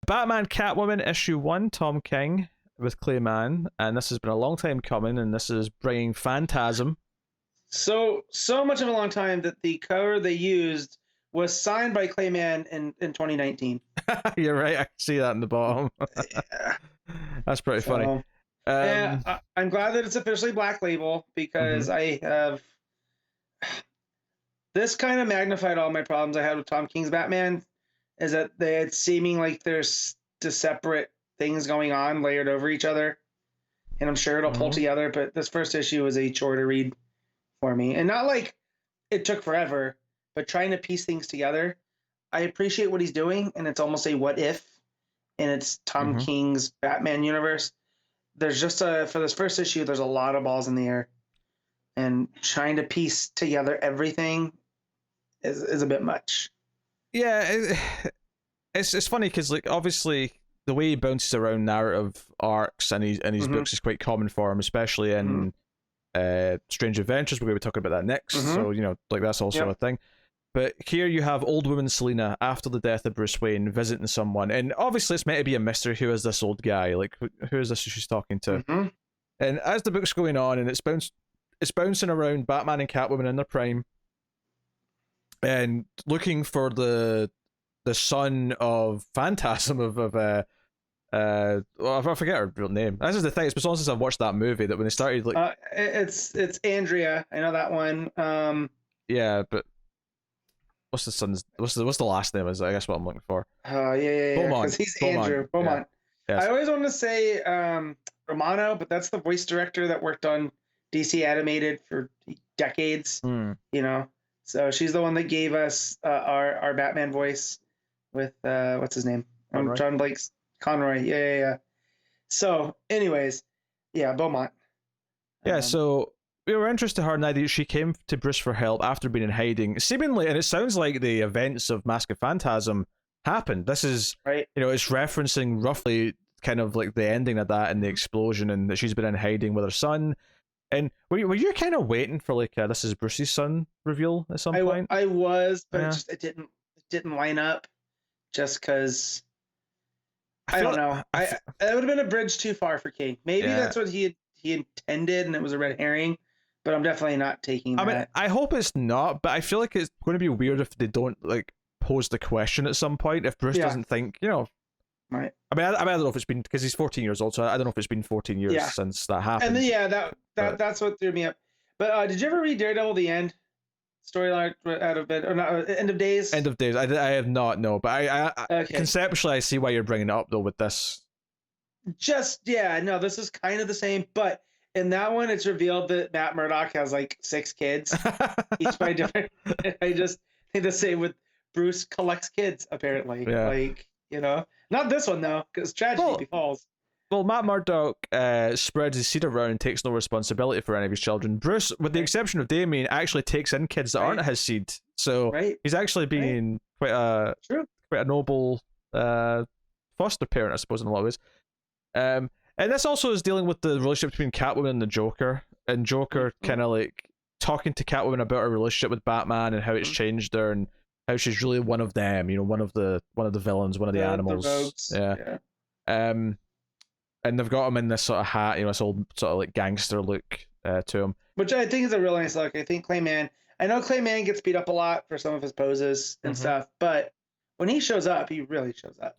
Batman Catwoman issue 1, Tom King with Clayman, and this has been a long time coming, and this is bringing Phantasm. So much of a long time that the cover they used was signed by Clayman in 2019. You're right, I can see that in the bottom. Yeah. That's pretty funny. Yeah, I'm glad that it's officially Black Label, because I have this kind of magnified all my problems I had with Tom King's Batman, is that they had seeming like there's just separate things going on layered over each other, and I'm sure it'll pull together, but this first issue was a chore to read for me, and not like it took forever, but trying to piece things together. I appreciate what he's doing, and it's almost a what if, and it's Tom King's Batman universe. There's just for this first issue, there's a lot of balls in the air, and trying to piece together everything is a bit much. Yeah, it's funny because, like, obviously the way he bounces around narrative arcs and his books is quite common for him, especially in Strange Adventures. We're going to be talking about that next, so like that's also a thing. But here you have old woman Selina, after the death of Bruce Wayne, visiting someone, and obviously it's meant to be a mystery. Who is this old guy? Like, who is this she's talking to? And as the book's going on, and it's bouncing around Batman and Catwoman in their prime, and looking for the son of Phantasm well, I forget her real name. This is the thing. It's been so long since I've watched that movie that when they started, like, it's Andrea. I know that one. Yeah, but what's the son's? What's the last name? Is I guess what I'm looking for. Yeah. Because he's Andrew Beaumont. Yeah. Yes. I always wanted to say Romano, but that's the voice director that worked on DC animated for decades. You know, so she's the one that gave us our Batman voice with what's his name? John Blake's Conroy. Yeah. So, anyways, yeah, Beaumont. Yeah. So we were interested in her now that she came to Bruce for help after being in hiding, seemingly, and it sounds like the events of Mask of Phantasm happened. This is right. You know, it's referencing roughly kind of like the ending of that and the explosion, and that she's been in hiding with her son. And were you kind of waiting for like this is Bruce's son reveal at some point? I was, but it didn't line up, just because I don't know. It would have been a bridge too far for King. Maybe that's what he intended, and it was a red herring. But I'm definitely not taking that. I mean, I hope it's not, but I feel like it's going to be weird if they don't like pose the question at some point. If Bruce doesn't think, you know, right? I mean, I don't know if it's been, because he's 14 years old, so I don't know if it's been 14 years since that happened. And then that's what threw me up. But did you ever read Daredevil: The End storyline out of bed, or not? End of Days. End of Days. I have not, no, but I conceptually I see why you're bringing it up though with this. This is kind of the same, but in that one, it's revealed that Matt Murdock has like 6 kids, each by different. I just think the same with Bruce collects kids, apparently. Yeah. Like, you know, not this one though, because tragedy befalls. Well, Matt Murdock spreads his seed around and takes no responsibility for any of his children. Bruce, with the exception of Damien, actually takes in kids that aren't his seed. So he's actually being quite a noble foster parent, I suppose, in a lot of ways. And this also is dealing with the relationship between Catwoman and the Joker, and Joker kind of like talking to Catwoman about her relationship with Batman and how it's changed her, and how she's really one of them, you know, one of the villains, one of the animals. Yeah. And they've got him in this sort of hat, you know, this old sort of like gangster look to him, which I think is a really nice look. I think Clayman. I know Clayman gets beat up a lot for some of his poses and stuff, but when he shows up, he really shows up.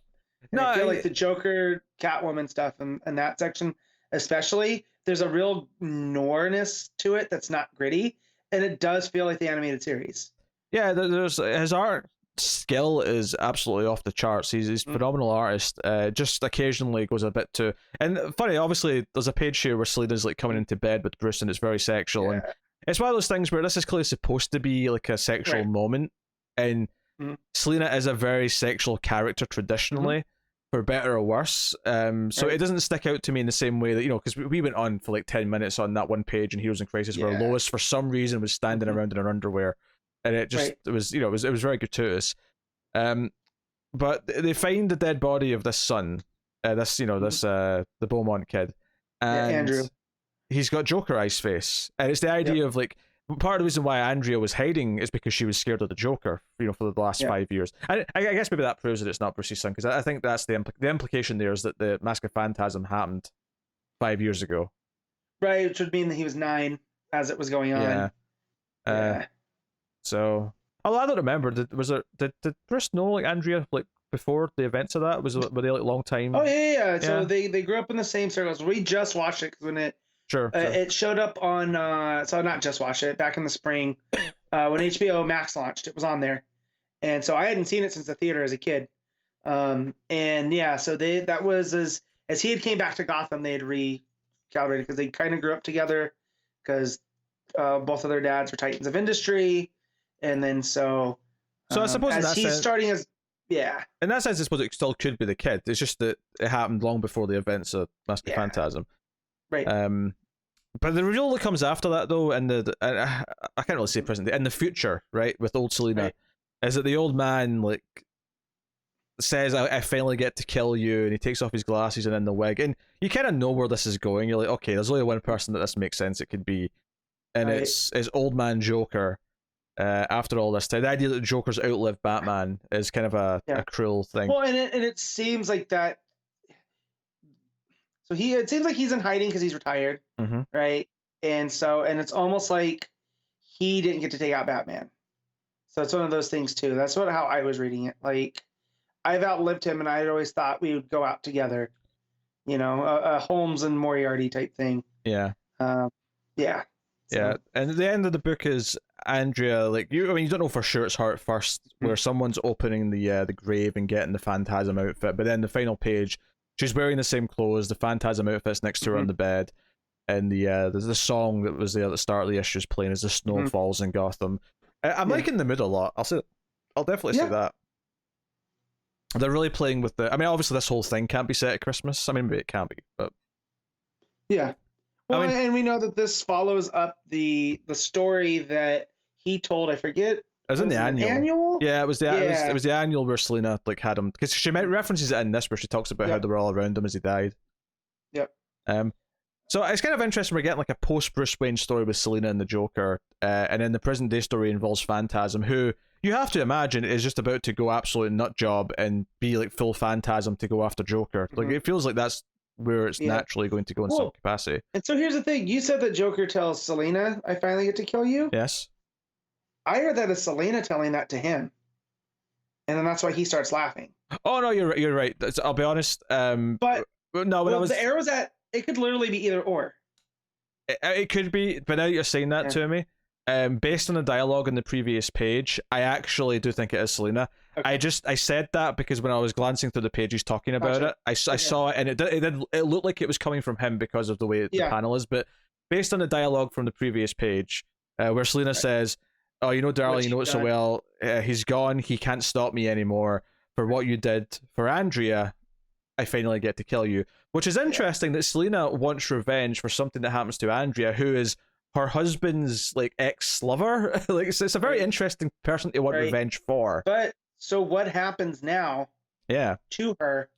And I feel like the Joker, Catwoman stuff, and that section especially, there's a real noirness to it that's not gritty, and it does feel like the animated series. Yeah, there's his art skill is absolutely off the charts. He's a phenomenal artist. Just occasionally goes a bit too. And funny, obviously, there's a page here where Selina's like coming into bed with Bruce, and it's very sexual. And it's one of those things where this is clearly supposed to be like a sexual moment, and Selina is a very sexual character traditionally. For better or worse, so it doesn't stick out to me in the same way that, you know, because we went on for like 10 minutes on that one page in Heroes in Crisis where Lois for some reason was standing around in her underwear, and it just it was, you know, it was very gratuitous. But they find the dead body of this son, the Beaumont kid, and Andrew. He's got Joker eyes face, and it's the idea of like part of the reason why Andrea was hiding is because she was scared of the Joker, for the last 5 years. I guess maybe that proves that it's not Bruce's son, because I think that's the implication there is that the Mask of Phantasm happened 5 years ago. Right, which would mean that he was 9 as it was going on. Yeah. So, although I don't remember, did Bruce know like Andrea like before the events of that? Were they like long time? Oh yeah. So they grew up in the same circles. We just watched it because when it showed up on so not just watched it back in the spring when HBO Max launched. It was on there, and so I hadn't seen it since the theater as a kid. And yeah, so that was as he had came back to Gotham, they had recalibrated because they kind of grew up together because both of their dads were titans of industry, and then so I suppose as he's starting as in that sense, I suppose it still could be the kid. It's just that it happened long before the events of Mask of Phantasm. Right. But the reveal that comes after that, though, and I can't really say present, in the future, right, with old Selina, is that the old man like says, "I finally get to kill you," and he takes off his glasses and in the wig, and you kind of know where this is going. You're like, okay, there's only one person that this makes sense it could be, and it's old man Joker. After all this time, the idea that Joker's outlived Batman is kind of a cruel thing. Well, and it seems like that. So it seems like he's in hiding because he's retired, right? And it's almost like he didn't get to take out Batman. So it's one of those things too. That's how I was reading it. Like I've outlived him, and I'd always thought we would go out together. A Holmes and Moriarty type thing. Yeah. Yeah. Yeah, and at the end of the book is Andrea, like you don't know for sure it's her at first, where someone's opening the grave and getting the Phantasm outfit, but then the final page, she's wearing the same clothes, the Phantasm outfit's next to her on the bed, and there's the song that was there at the start of the issues playing as the snow falls in Gotham. I'm liking the mood a lot. I'll definitely say that. They're really playing with obviously this whole thing can't be set at Christmas. I mean, maybe it can be, but yeah. Well, and we know that this follows up the story that he told. I forget. It was in the annual. Yeah, it was the it was the annual where Selina like had him, because she references it in this where she talks about how they were all around him as he died. Yep. So it's kind of interesting. We're getting like a post Bruce Wayne story with Selina and the Joker, and then the present day story involves Phantasm, who you have to imagine is just about to go absolute nut job and be like full Phantasm to go after Joker. Like it feels like that's where it's naturally going to go in some capacity. And so here's the thing. You said that Joker tells Selina, "I finally get to kill you." Yes. I heard that as Selina telling that to him. And then that's why he starts laughing. Oh, no, you're right. I'll be honest. But the arrow's it could literally be either or. It could be, but now you're saying that to me, based on the dialogue in the previous page, I actually do think it is Selina. Okay. I said that because when I was glancing through the pages talking about it, I saw it, and it looked like it was coming from him because of the way the panel is. But based on the dialogue from the previous page, where Selina says, "Oh, darling, you know it so well. He's gone. He can't stop me anymore. For what you did for Andrea, I finally get to kill you." Which is interesting that Selina wants revenge for something that happens to Andrea, who is her husband's like ex-lover. Like it's a very interesting person to want revenge for. But so what happens now? Yeah. To her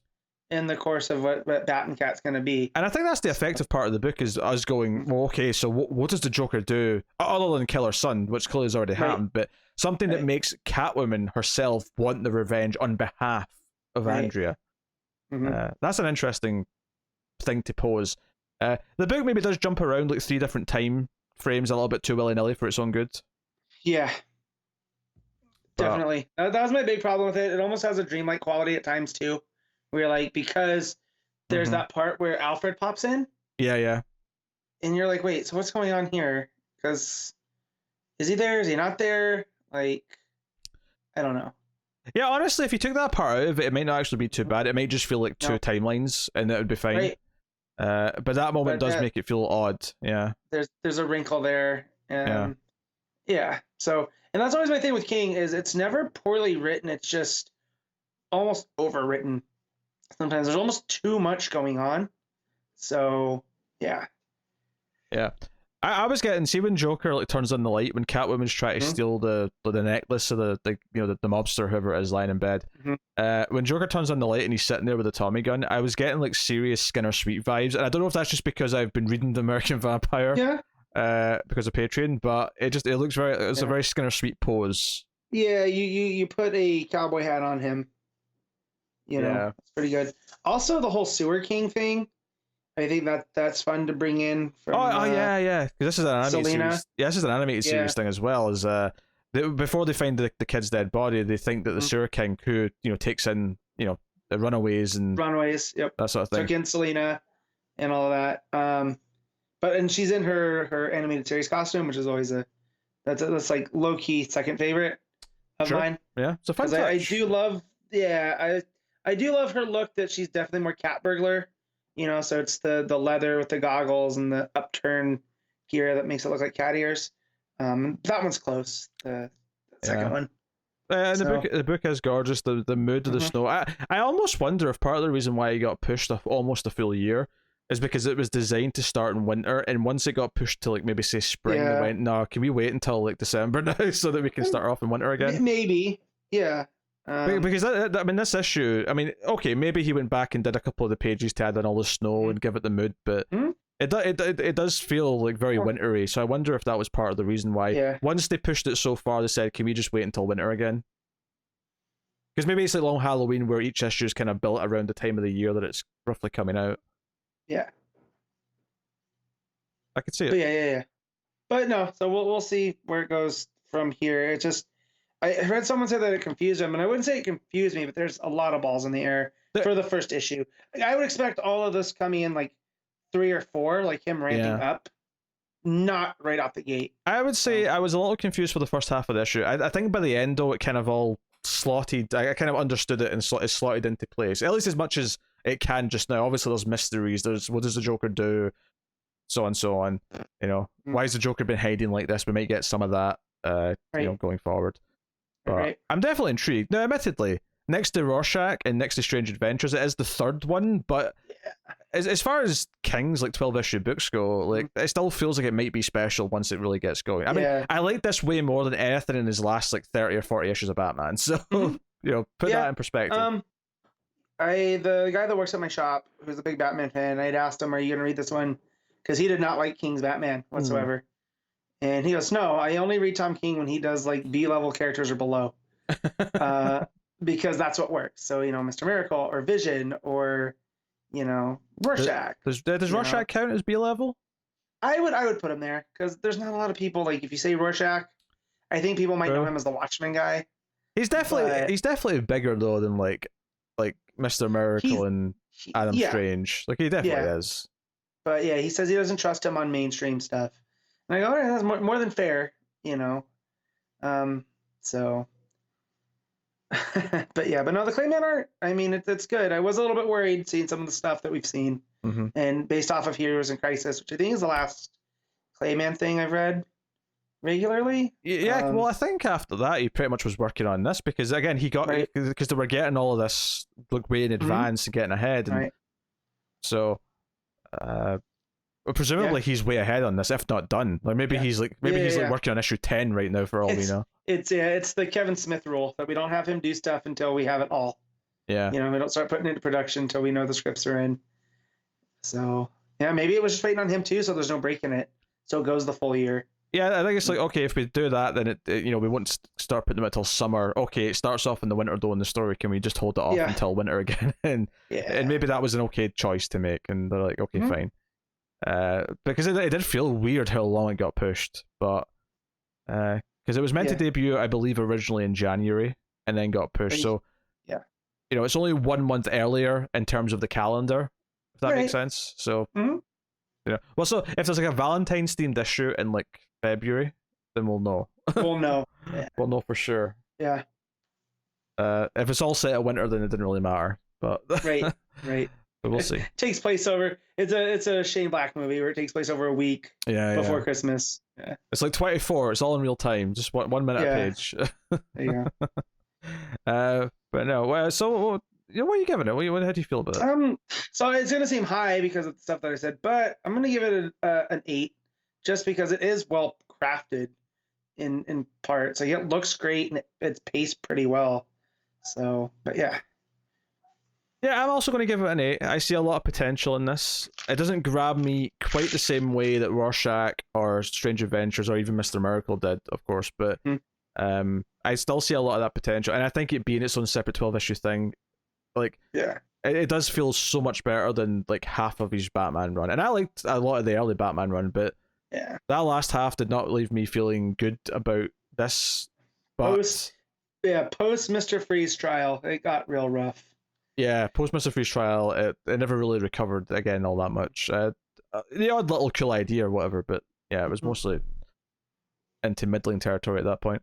in the course of what Bat and Cat's going to be. And I think that's the effective part of the book, is us going, well, okay, so what does the Joker do other than kill her son, which clearly has already happened, but something that makes Catwoman herself want the revenge on behalf of Andrea. That's an interesting thing to pose. The book maybe does jump around like 3 different time frames a little bit too willy-nilly for its own good. Yeah. Definitely. That was my big problem with it. It almost has a dreamlike quality at times too. Where like, because there's that part where Alfred pops in. Yeah. And you're like, wait, so what's going on here? Because is he there? Is he not there? Like, I don't know. Yeah, honestly, if you took that part out of it, it might not actually be too bad. It might just feel like 2 timelines, and it would be fine. Right. But that moment does make it feel odd. Yeah. There's a wrinkle there. Yeah. So, and that's always my thing with King, is it's never poorly written. It's just almost overwritten. Sometimes there's almost too much going on. So, yeah. Yeah. I was getting, see when Joker like turns on the light when Catwoman's trying to steal the necklace of the mobster, whoever it is, lying in bed. When Joker turns on the light and he's sitting there with a Tommy gun, I was getting like serious Skinner Sweet vibes, and I don't know if that's just because I've been reading The American Vampire. Yeah. because of Patreon, but it looks it's a very Skinner Sweet pose. Yeah, you put a cowboy hat on him. You know, it's pretty good. Also, the whole Sewer King thing, I think that's fun to bring in from. Yeah, because this is an animated series. Yeah, this is an animated series thing as well. Is before they find the kid's dead body, they think that the Sewer King, who takes in the runaways, yep, that sort of thing, took in Selena and all of that. And she's in her animated series costume, which is always that's like low key second favorite of mine. Yeah, it's a fun touch. I do love. Yeah, I do love her look. That she's definitely more cat burglar. So it's the leather with the goggles and the upturned gear that makes it look like cat ears. That one's close. The second one. And the book is gorgeous. The mood of the snow. I almost wonder if part of the reason why it got pushed almost a full year is because it was designed to start in winter, and once it got pushed to maybe say spring, they went, no, can we wait until December now so that we can start off in winter again? Maybe, yeah. Because this issue, okay, maybe he went back and did a couple of the pages to add in all the snow and give it the mood, but it does feel like very wintry. So I wonder if that was part of the reason why. Yeah. Once they pushed it so far, they said, "Can we just wait until winter again?" Because maybe it's like Long Halloween, where each issue is kind of built around the time of the year that it's roughly coming out. Yeah, I could see it. But yeah. But no, so we'll see where it goes from here. It just. I heard someone say that it confused him, and I wouldn't say it confused me, but there's a lot of balls in the air for the first issue. I would expect all of this coming in like 3 or 4, like him ramping up, not right off the gate. I would say I was a little confused for the first half of the issue. I think by the end, though, it kind of all slotted. I kind of understood it and it's slotted into place, at least as much as it can just now. Obviously, there's mysteries. There's what does the Joker do, so on, so on. Why has the Joker been hiding like this? We might get some of that, going forward. But I'm definitely intrigued. Now, admittedly, next to Rorschach and next to Strange Adventures, it is the third one, but as far as King's 12-issue books go, it still feels like it might be special once it really gets going. I like this way more than anything in his last 30 or 40 issues of Batman. So, put that in perspective. The guy that works at my shop, who's a big Batman fan, I'd asked him, "Are you going to read this one?" Because he did not like King's Batman whatsoever. And he goes, "No, I only read Tom King when he does B-level characters or below, because that's what works. So Mr. Miracle or Vision or Rorschach. Does Rorschach count as B-level? I would put him there because there's not a lot of people if you say Rorschach, I think people might know him as the Watchmen guy. He's definitely bigger though than like Mr. Miracle and Adam Strange. He definitely is. But yeah, he says he doesn't trust him on mainstream stuff. And I go, all right, that's more than fair, So, but no, the Clayman art, it's good. I was a little bit worried seeing some of the stuff that we've seen, and based off of Heroes in Crisis, which I think is the last Clayman thing I've read regularly. Yeah, well, I think after that he pretty much was working on this because again he got because they were getting all of this way in advance and getting ahead, and so. Presumably he's way ahead on this, if not done. Maybe he's working on issue 10 right now for all we know. It's the Kevin Smith rule that we don't have him do stuff until we have it all. Yeah. We don't start putting it into production until we know the scripts are in. So maybe it was just waiting on him too, so there's no break in it. So it goes the full year. Yeah, I think it's okay if we do that, then we won't start putting them until summer. Okay, it starts off in the winter though in the story. Can we just hold it off until winter again? and maybe that was an okay choice to make, and they're like, okay, fine. Because it did feel weird how long it got pushed, but because it was meant to debut, I believe, originally in January, and then got pushed. So it's only 1 month earlier in terms of the calendar, if that makes sense. So well, so if there's a Valentine's themed issue in February, then we'll know. We'll know. We'll know for sure. Yeah. If it's all set at winter, then it didn't really matter. But right. But we'll see. It takes place over. It's a Shane Black movie where it takes place over a week. Before Christmas. Yeah. It's 24. It's all in real time. Just 1 minute a page. There you go. But no. So what are you giving it? How do you feel about it? So it's gonna seem high because of the stuff that I said, but I'm gonna give it an 8, just because it is well crafted in parts. It looks great and it's paced pretty well. So, but yeah. Yeah, I'm also going to give it an 8. I see a lot of potential in this. It doesn't grab me quite the same way that Rorschach or Strange Adventures or even Mr. Miracle did, of course, but I still see a lot of that potential, and I think it being its own separate 12-issue thing, like, Yeah. it does feel so much better than like half of his Batman run. And I liked a lot of the early Batman run, but Yeah. that last half did not leave me feeling good about this. But Post Mr. Freeze trial, it got real rough. yeah, post Mr. Freeze trial, it never really recovered again all that much. The odd little cool idea or whatever, but yeah, it was mostly into middling territory at that point.